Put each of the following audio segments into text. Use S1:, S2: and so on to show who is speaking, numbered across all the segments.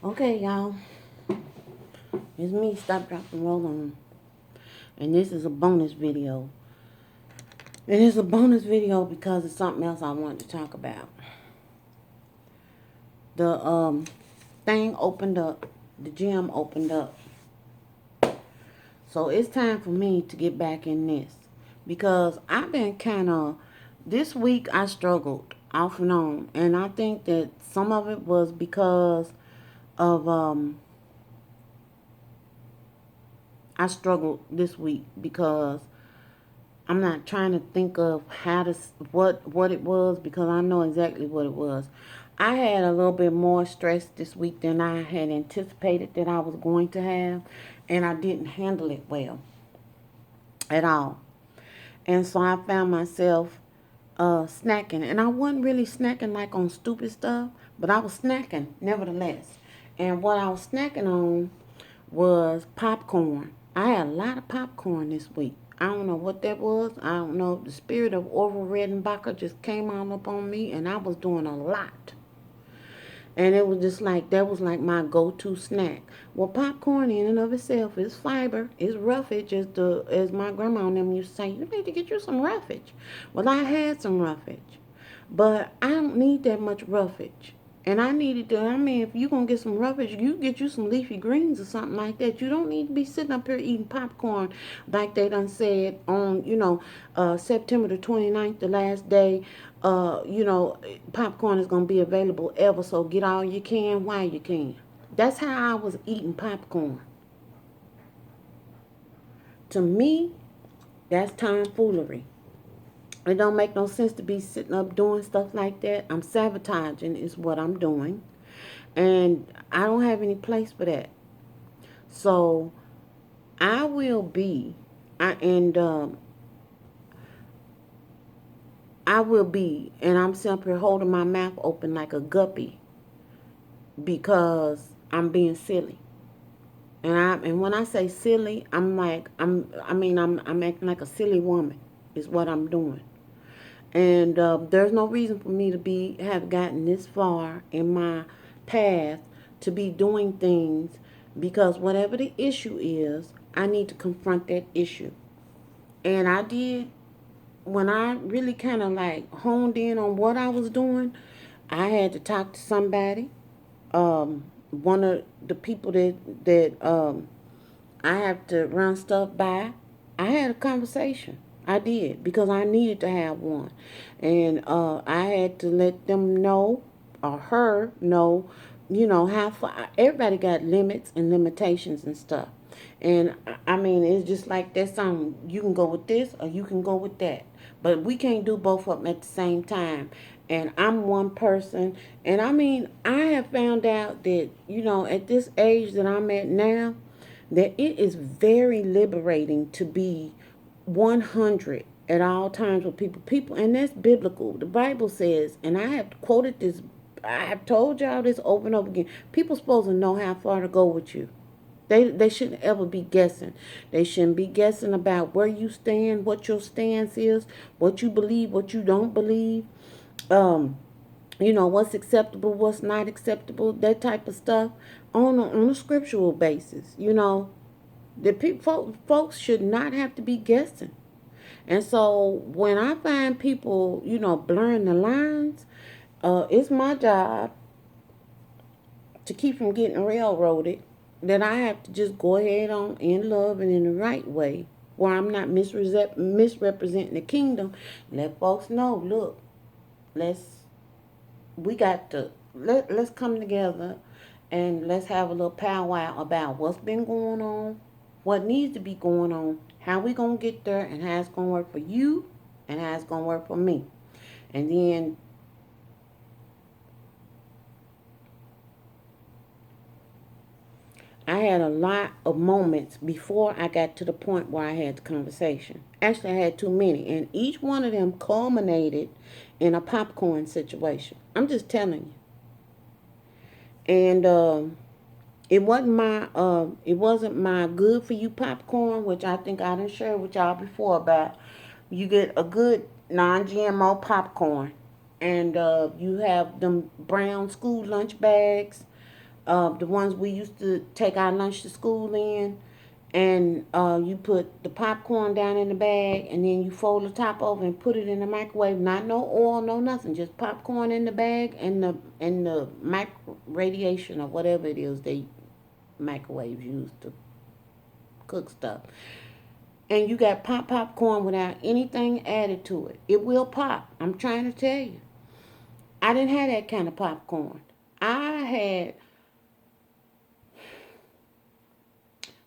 S1: Okay, y'all. It's me, Stop, Drop, and Roll On. And this is a bonus video. It is a bonus video because it's something else I wanted to talk about. The thing opened up. The gym opened up. So it's time for me to get back in this. Because I've been kind of, this week I struggled off and on. And I think that some of it was because of, I struggled this week because I'm not trying to think of how to what it was because I know exactly what it was. I had a little bit more stress this week than I had anticipated that I was going to have, and I didn't handle it well at all. And so I found myself snacking, and I wasn't really snacking like on stupid stuff, but I was snacking nevertheless. And what I was snacking on was popcorn. I had a lot of popcorn this week. I don't know what that was. I don't know. The spirit of Orville Redenbacher just came on up on me, and I was doing a lot. And it was just like, that was like my go-to snack. Well, popcorn in and of itself is fiber. It's roughage, as my grandma and them used to say. You need to get you some roughage. Well, I had some roughage. But I don't need that much roughage. And I needed to, I mean, if you're going to get some roughage, you get you some leafy greens or something like that. You don't need to be sitting up here eating popcorn like they done said on, September the 29th, the last day. Popcorn is going to be available ever, so get all you can while you can. That's how I was eating popcorn. To me, that's tomfoolery. It don't make no sense to be sitting up doing stuff like that. I'm sabotaging is what I'm doing. And I don't have any place for that. So I will be, I and I will be, and I'm simply holding my mouth open like a guppy because I'm being silly. And when I say silly, I'm acting like a silly woman is what I'm doing. And there's no reason for me to have gotten this far in my path to be doing things because whatever the issue is, I need to confront that issue. And I did when I really kind of like honed in on what I was doing. I had to talk to somebody. One of the people that I have to run stuff by. I had a conversation. I did because I needed to have one, and I had to let them know or her know, how far. Everybody got limits and limitations and stuff, and I mean it's just like that song. You can go with this or you can go with that, but we can't do both of them at the same time. And I'm one person, and I mean I have found out that at this age that I'm at now that it is very liberating to be 100 at all times with people, and that's biblical. The Bible says, and I have quoted this, I have told y'all this over and over again, people supposed to know how far to go with you. They shouldn't ever be guessing. They shouldn't be guessing about where you stand, what your stance is, what you believe, what you don't believe, um what's acceptable, what's not acceptable, that type of stuff on a scriptural basis. The folks should not have to be guessing. And so when I find people, blurring the lines, it's my job to keep from getting railroaded. That I have to just go ahead on in love and in the right way, where I'm not misrepresenting the kingdom. Let folks know, look, let's we got to let's come together and let's have a little powwow about what's been going on, what needs to be going on, how we gonna get there, and how it's gonna work for you, and how it's gonna work for me. And then I had a lot of moments before I got to the point where I had the conversation. Actually, I had too many, and each one of them culminated in a popcorn situation. I'm just telling you. And it wasn't my good for you popcorn, which I think I done shared with y'all before about. You get a good non-GMO popcorn, and you have them brown school lunch bags. the ones we used to take our lunch to school in, and you put the popcorn down in the bag, and then you fold the top over and put it in the microwave. Not no oil, no nothing, just popcorn in the bag, and the micro radiation or whatever it is they microwaves use to cook stuff. And you got popcorn without anything added to it. It will pop. I'm trying to tell you. I didn't have that kind of popcorn. I had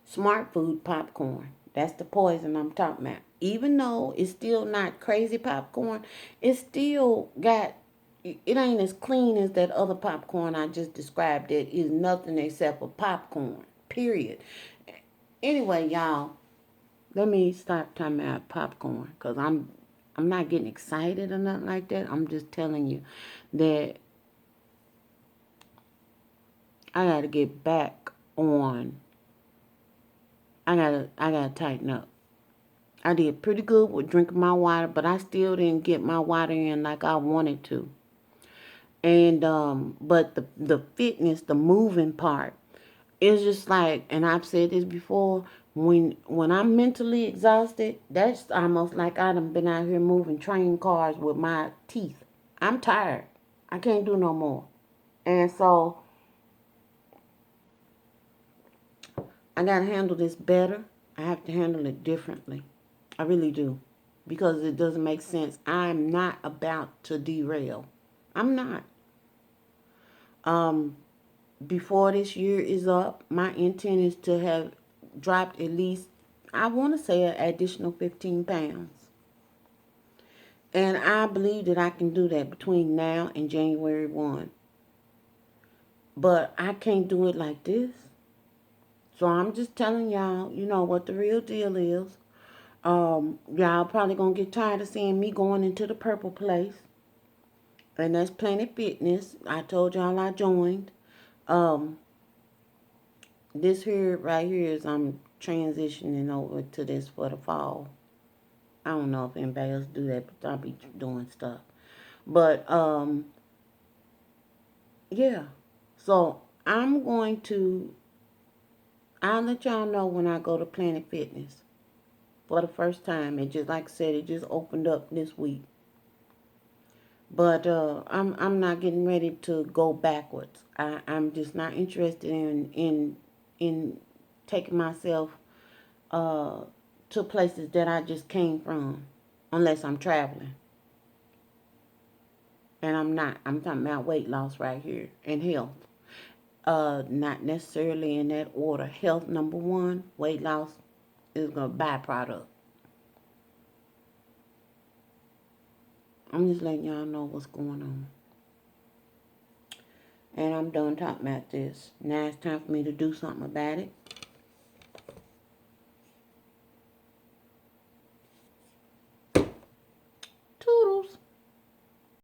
S1: smart food popcorn. That's the poison I'm talking about. Even though it's still not crazy popcorn, it still got, it ain't as clean as that other popcorn I just described. It is nothing except for popcorn. Period. Anyway, y'all, let me stop talking about popcorn, because I'm not getting excited or nothing like that. I'm just telling you that I gotta get back on. I gotta tighten up. I did pretty good with drinking my water, but I still didn't get my water in like I wanted to. And but the fitness, the moving part, is just like, and I've said this before, when I'm mentally exhausted, that's almost like I done been out here moving train cars with my teeth. I'm tired. I can't do no more. And so I gotta handle this better. I have to handle it differently. I really do. Because it doesn't make sense. I'm not about to derail. I'm not. Um, Before this year is up, my intent is to have dropped at least, I want to say, an additional 15 pounds. And I believe that I can do that between now and January 1. But I can't do it like this. So I'm just telling y'all, you know what the real deal is. Y'all probably gonna get tired of seeing me going into the purple place. And that's Planet Fitness. I told y'all I joined. Um, this here, right here, is I'm transitioning over to this for the fall. I don't know if anybody else do that, but I'll be doing stuff. But, yeah. So, I'll let y'all know when I go to Planet Fitness for the first time. And just like I said, it just opened up this week. But I'm not getting ready to go backwards. I'm just not interested in taking myself uh, to places that I just came from, unless I'm traveling. And I'm not. I'm talking about weight loss right here and health. Not necessarily in that order. Health number one, weight loss is a byproduct. I'm just letting y'all know what's going on. And I'm done talking about this. Now it's time for me to do something about it.